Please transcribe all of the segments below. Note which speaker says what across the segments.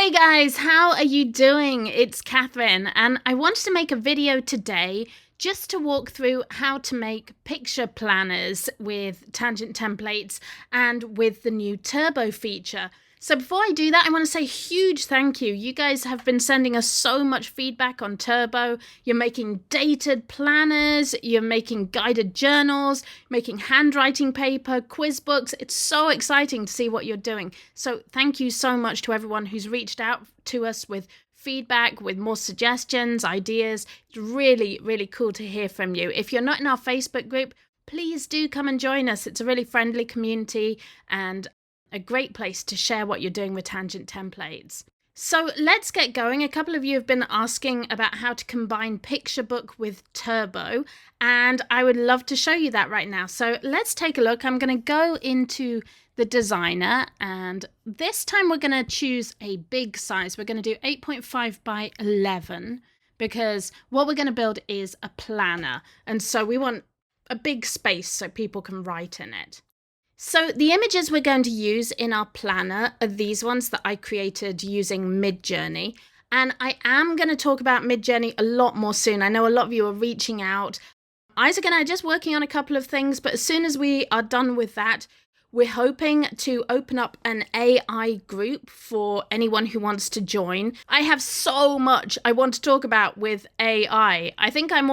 Speaker 1: Hey guys, how are you doing? It's Catherine, and I wanted to make a video today just to walk through how to make picture planners with tangent templates and with the new turbo feature. So before I do that, I want to say a huge thank you. You guys have been sending us so much feedback on Turbo. You're making dated planners, you're making guided journals, making handwriting paper, quiz books. It's so exciting to see what you're doing. So thank you so much to everyone who's reached out to us with feedback, with more suggestions, ideas. It's really, really cool to hear from you. If you're not in our Facebook group, please do come and join us. It's a really friendly community and a great place to share what you're doing with tangent templates. So let's get going. A couple of you have been asking about how to combine Picture Book with Turbo, and I would love to show you that right now. So let's take a look. I'm going to go into the designer, and this time we're going to choose a big size. We're going to do 8.5 by 11 because what we're going to build is a planner, and so we want a big space so people can write in it. So the images we're going to use in our planner are these ones that I created using Midjourney. And I am going to talk about Midjourney a lot more soon. I know a lot of you are reaching out. Isaac and I are just working on a couple of things, but as soon as we are done with that, we're hoping to open up an AI group for anyone who wants to join. I have so much I want to talk about with AI. I think I'm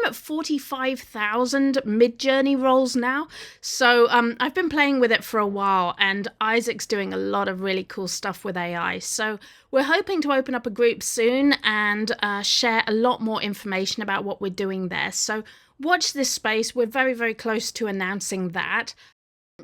Speaker 1: at 45,000 Midjourney roles now. So I've been playing with it for a while, and Isaac's doing a lot of really cool stuff with AI. So we're hoping to open up a group soon and share a lot more information about what we're doing there. So watch this space. We're very, very close to announcing that.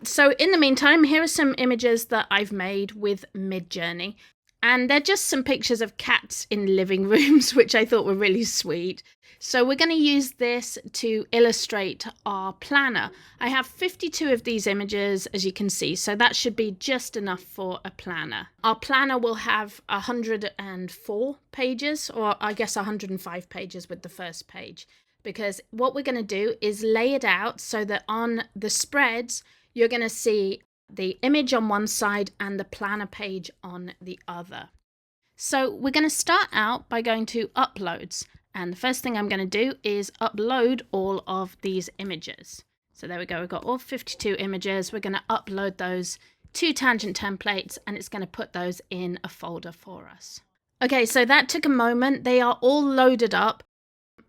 Speaker 1: So in the meantime, here are some images that I've made with Midjourney. And they're just some pictures of cats in living rooms, which I thought were really sweet. So we're going to use this to illustrate our planner. I have 52 of these images, as you can see, so that should be just enough for a planner. Our planner will have 104 pages, or I guess 105 pages with the first page, because what we're going to do is lay it out so that on the spreads, you're going to see the image on one side and the planner page on the other. So we're going to start out by going to uploads. And the first thing I'm going to do is upload all of these images. So there we go. We've got all 52 images. We're going to upload those to tangent templates, and it's going to put those in a folder for us. Okay, so that took a moment. They are all loaded up.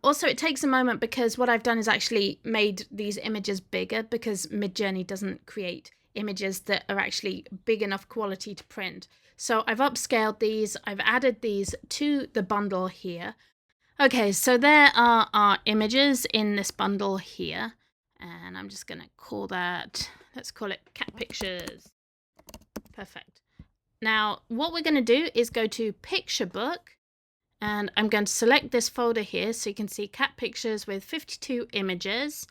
Speaker 1: Also, it takes a moment because what I've done is actually made these images bigger because Midjourney doesn't create images that are actually big enough quality to print. So I've upscaled these. I've added these to the bundle here. Okay, so there are our images in this bundle here, and I'm just going to call that, let's call it cat pictures. Perfect. Now, what we're going to do is go to Picture Book, and I'm going to select this folder here so you can see cat pictures with 52 images.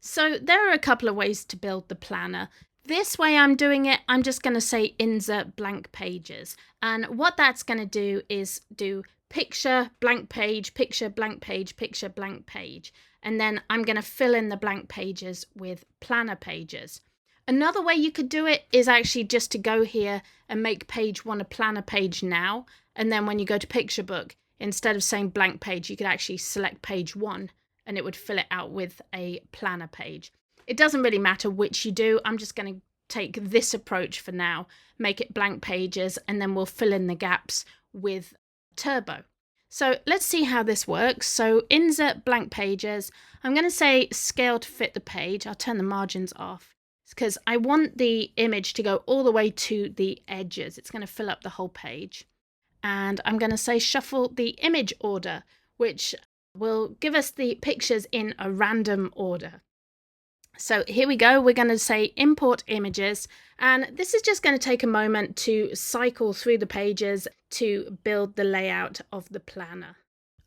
Speaker 1: So there are a couple of ways to build the planner. This way I'm doing it, I'm just going to say insert blank pages. And what that's going to do is do picture, blank page, picture, blank page, picture, blank page. And then I'm going to fill in the blank pages with planner pages. Another way you could do it is actually just to go here and make page one a planner page now. And then when you go to Picture Book, instead of saying blank page, you could actually select page one and it would fill it out with a planner page. It doesn't really matter which you do. I'm just going to take this approach for now, make it blank pages, and then we'll fill in the gaps with Turbo. So let's see how this works. So insert blank pages. I'm going to say scale to fit the page. I'll turn the margins off because I want the image to go all the way to the edges. It's going to fill up the whole page. And I'm going to say shuffle the image order, which will give us the pictures in a random order. So here we go. We're going to say import images, and this is just going to take a moment to cycle through the pages to build the layout of the planner.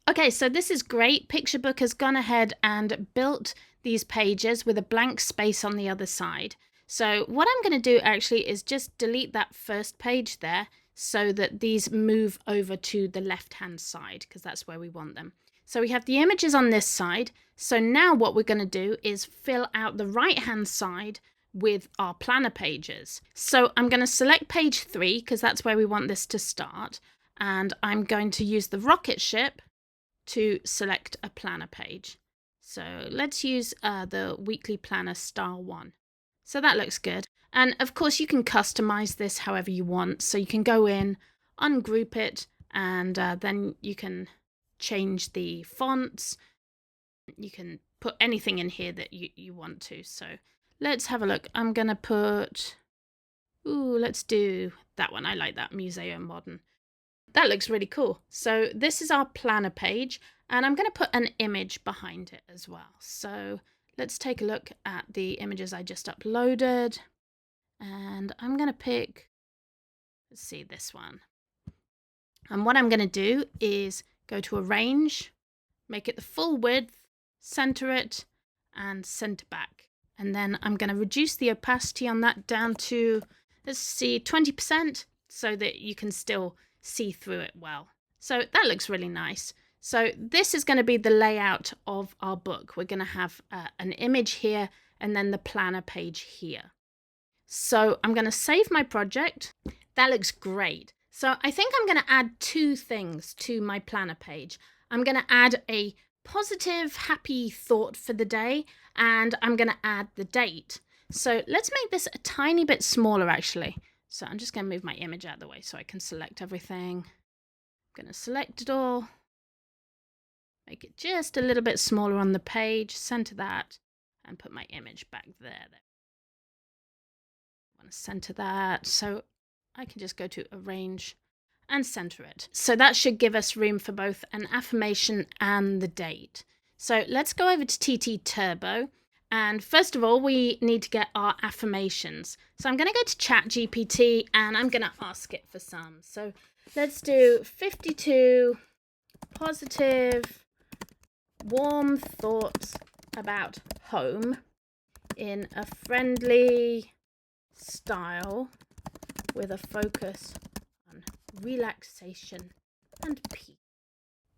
Speaker 1: Okay, so this is great. Picture Book has gone ahead and built these pages with a blank space on the other side. So what I'm going to do actually is just delete that first page there so that these move over to the left-hand side because that's where we want them. So we have the images on this side. So now what we're going to do is fill out the right-hand side with our planner pages. So I'm going to select page 3 because that's where we want this to start. And I'm going to use the rocket ship to select a planner page. So let's use the weekly planner star 1. So that looks good. And of course you can customize this however you want. So you can go in, ungroup it, and then you can change the fonts. You can put anything in here that you want to. So let's have a look. I'm going to put, let's do that one. I like that, Museo Modern. That looks really cool. So this is our planner page, and I'm going to put an image behind it as well. So let's take a look at the images I just uploaded. And I'm going to pick, let's see, this one. And what I'm going to do is go to Arrange, make it the full width, center it, and center back. And then I'm going to reduce the opacity on that down to, let's see, 20%, so that you can still see through it well. So that looks really nice. So this is going to be the layout of our book. We're going to have an image here and then the planner page here. So I'm going to save my project. That looks great. So I think I'm going to add 2 things to my planner page. I'm going to add a positive, happy thought for the day, and I'm going to add the date. So let's make this a tiny bit smaller actually. So I'm just going to move my image out of the way so I can select everything. I'm going to select it all. Make it just a little bit smaller on the page, center that, and put my image back there. I want to center that, so I can just go to Arrange and center it. So that should give us room for both an affirmation and the date. So let's go over to TT Turbo. And first of all, we need to get our affirmations. So I'm going to go to ChatGPT and I'm going to ask it for some. So let's do 52 positive, warm thoughts about home in a friendly style with a focus on relaxation and peace.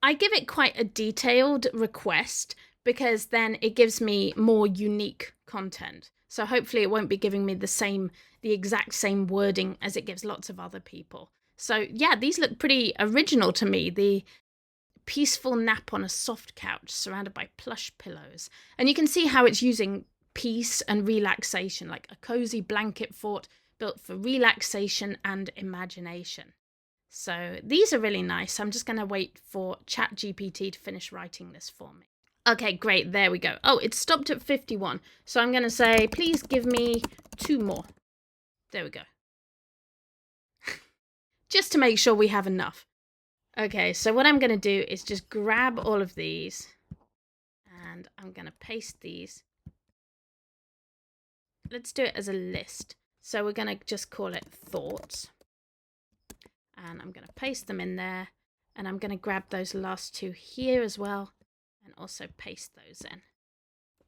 Speaker 1: I give it quite a detailed request because then it gives me more unique content. So hopefully it won't be giving me the exact same wording as it gives lots of other people. So yeah, these look pretty original to me. The peaceful nap on a soft couch surrounded by plush pillows. And you can see how it's using peace and relaxation, like a cozy blanket fort built for relaxation and imagination. So these are really nice. I'm just going to wait for ChatGPT to finish writing this for me. Okay, great. There we go. Oh, it stopped at 51. So I'm going to say, please give me 2 more. There we go. Just to make sure we have enough. Okay, so what I'm going to do is just grab all of these and I'm going to paste these. Let's do it as a list. So we're going to just call it thoughts. And I'm going to paste them in there. And I'm going to grab those last 2 here as well. And also paste those in.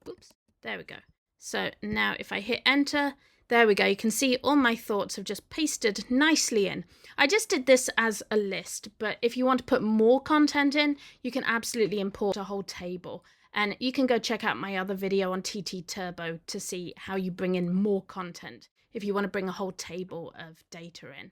Speaker 1: Oops, there we go. So now if I hit enter, there we go. You can see all my thoughts have just pasted nicely in. I just did this as a list, but if you want to put more content in, you can absolutely import a whole table. And you can go check out my other video on TT Turbo to see how you bring in more content if you want to bring a whole table of data in.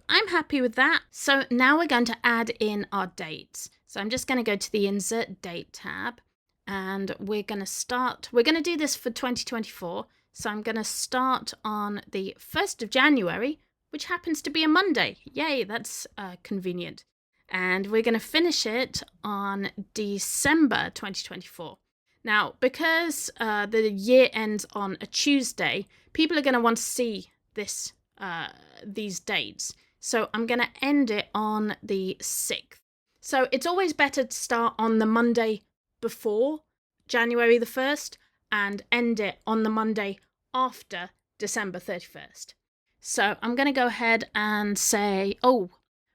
Speaker 1: I'm happy with that. So now we're going to add in our dates. So I'm just going to go to the Insert Date tab and we're going to do this for 2024. So I'm going to start on the 1st of January, which happens to be a Monday. Yay, that's convenient. And we're going to finish it on December 2024. Now, because the year ends on a Tuesday, people are going to want to see these dates. So I'm going to end it on the 6th. So it's always better to start on the Monday before January the 1st and end it on the Monday after December 31st. So I'm going to go ahead and say,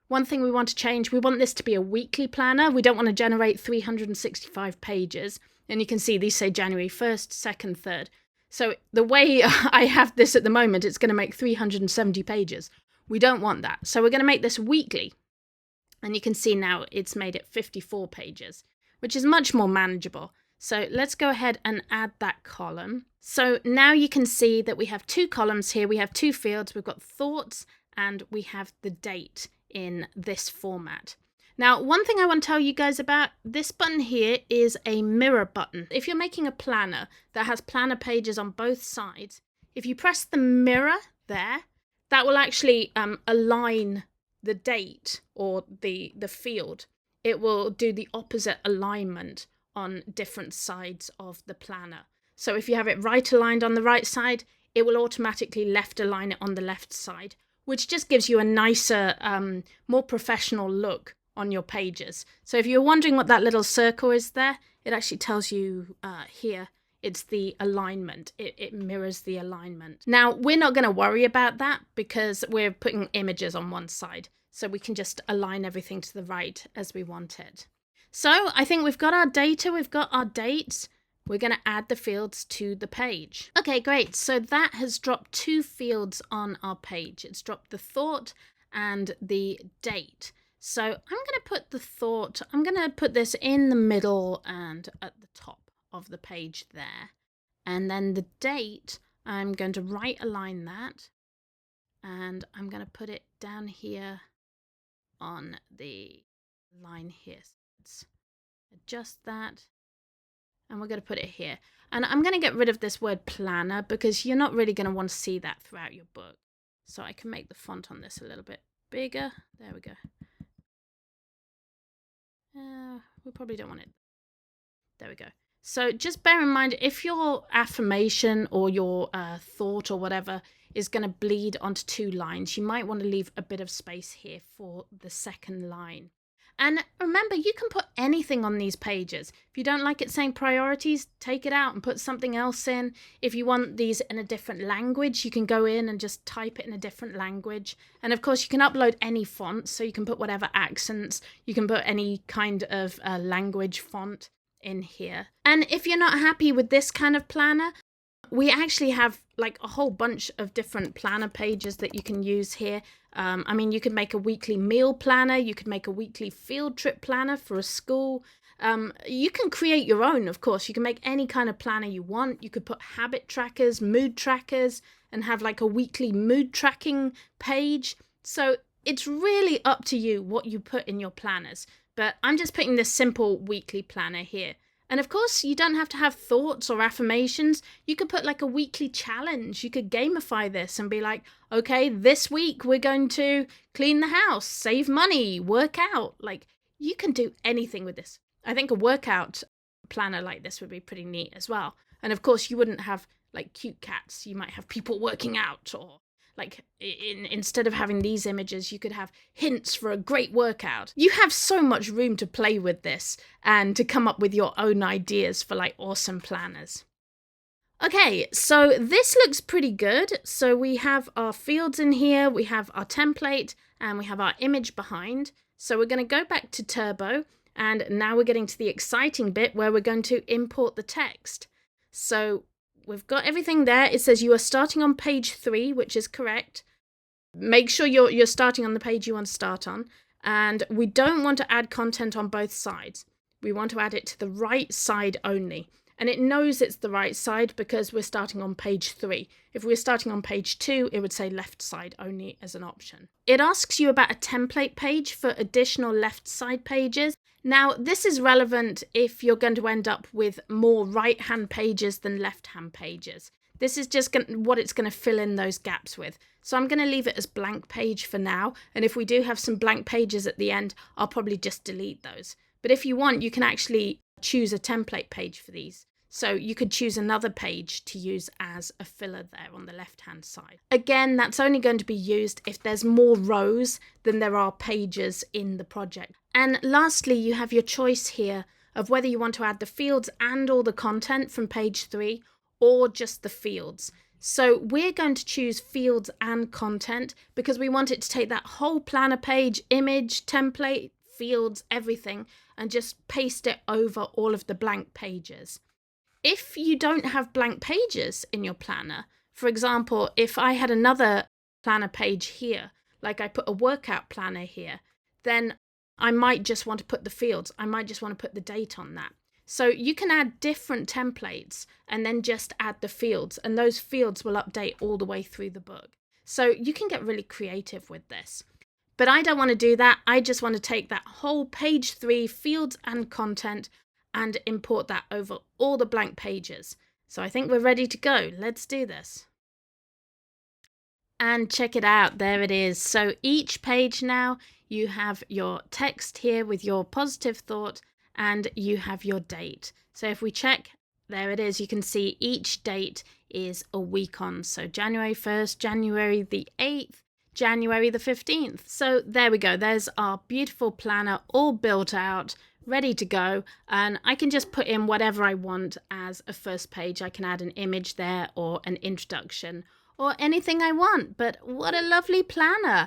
Speaker 1: one thing we want to change, we want this to be a weekly planner. We don't want to generate 365 pages. And you can see these say January 1st, 2nd, 3rd. So the way I have this at the moment, it's going to make 370 pages. We don't want that. So we're going to make this weekly. And you can see now it's made it 54 pages, which is much more manageable. So let's go ahead and add that column. So now you can see that we have 2 columns here. We have 2 fields. We've got thoughts and we have the date in this format. Now, one thing I want to tell you guys about this button here is a mirror button. If you're making a planner that has planner pages on both sides, if you press the mirror there, that will actually align the date or the field. It will do the opposite alignment on different sides of the planner. So if you have it right aligned on the right side, it will automatically left align it on the left side, which just gives you a nicer, more professional look on your pages. So if you're wondering what that little circle is there, it actually tells you here. It's the alignment. It mirrors the alignment. Now, we're not going to worry about that because we're putting images on one side. So we can just align everything to the right as we want it. So I think we've got our data, we've got our dates. We're going to add the fields to the page. Okay, great. So that has dropped 2 fields on our page. It's dropped the thought and the date. So I'm going to put the thought, I'm going to put this in the middle and at the top of the page there. And then the date, I'm going to right align that. And I'm going to put it down here on the line here. So let's adjust that. And we're going to put it here. And I'm going to get rid of this word planner because you're not really going to want to see that throughout your book. So I can make the font on this a little bit bigger. There we go. We probably don't want it. There we go. So just bear in mind, if your affirmation or your thought or whatever is going to bleed onto 2 lines, you might want to leave a bit of space here for the second line. And remember, you can put anything on these pages. If you don't like it saying priorities, take it out and put something else in. If you want these in a different language, you can go in and just type it in a different language. And of course, you can upload any font, so you can put whatever accents, you can put any kind of language font in here. And if you're not happy with this kind of planner, we actually have like a whole bunch of different planner pages that you can use here. I mean, you could make a weekly meal planner. You could make a weekly field trip planner for a school. You can create your own, of course. You can make any kind of planner you want. You could put habit trackers, mood trackers, and have like a weekly mood tracking page. So it's really up to you what you put in your planners. But I'm just putting this simple weekly planner here. And of course, you don't have to have thoughts or affirmations. You could put like a weekly challenge. You could gamify this and be like, okay, this week we're going to clean the house, save money, work out. Like, you can do anything with this. I think a workout planner like this would be pretty neat as well. And of course, you wouldn't have like cute cats. You might have people working out, or like instead of having these images, you could have hints for a great workout. You have so much room to play with this and to come up with your own ideas for like awesome planners. Okay, so this looks pretty good. So we have our fields in here, we have our template, and we have our image behind. So we're going to go back to Turbo, and now we're getting to the exciting bit where we're going to import the text. So we've got everything there. It says you are starting on page 3, which is correct. Make sure you're starting on the page you want to start on. And we don't want to add content on both sides. We want to add it to the right side only. And it knows it's the right side because we're starting on page 3. If we're starting on page 2, it would say left side only as an option. It asks you about a template page for additional left side pages. Now, this is relevant if you're going to end up with more right-hand pages than left-hand pages. This is just what it's going to fill in those gaps with. So I'm going to leave it as blank page for now. And if we do have some blank pages at the end, I'll probably just delete those. But if you want, you can actually choose a template page for these. So you could choose another page to use as a filler there on the left-hand side. Again, that's only going to be used if there's more rows than there are pages in the project. And lastly, you have your choice here of whether you want to add the fields and all the content from page 3 or just the fields. So we're going to choose fields and content because we want it to take that whole planner page, image, template, fields, everything, and just paste it over all of the blank pages. If you don't have blank pages in your planner, for example, if I had another planner page here, like I put a workout planner here, then I might just want to put the fields. I might just want to put the date on that. So you can add different templates and then just add the fields, and those fields will update all the way through the book. So you can get really creative with this. But I don't want to do that. I just want to take that whole page 3 fields and content and import that over all the blank pages. So I think we're ready to go. Let's do this. And check it out, there it is. So each page now, you have your text here with your positive thought, and you have your date. So if we check, there it is. You can see each date is a week on. So January 1st, January the 8th, January the 15th. So there we go. There's our beautiful planner all built out, ready to go. And I can just put in whatever I want as a first page. I can add an image there or an introduction or anything I want. But what a lovely planner.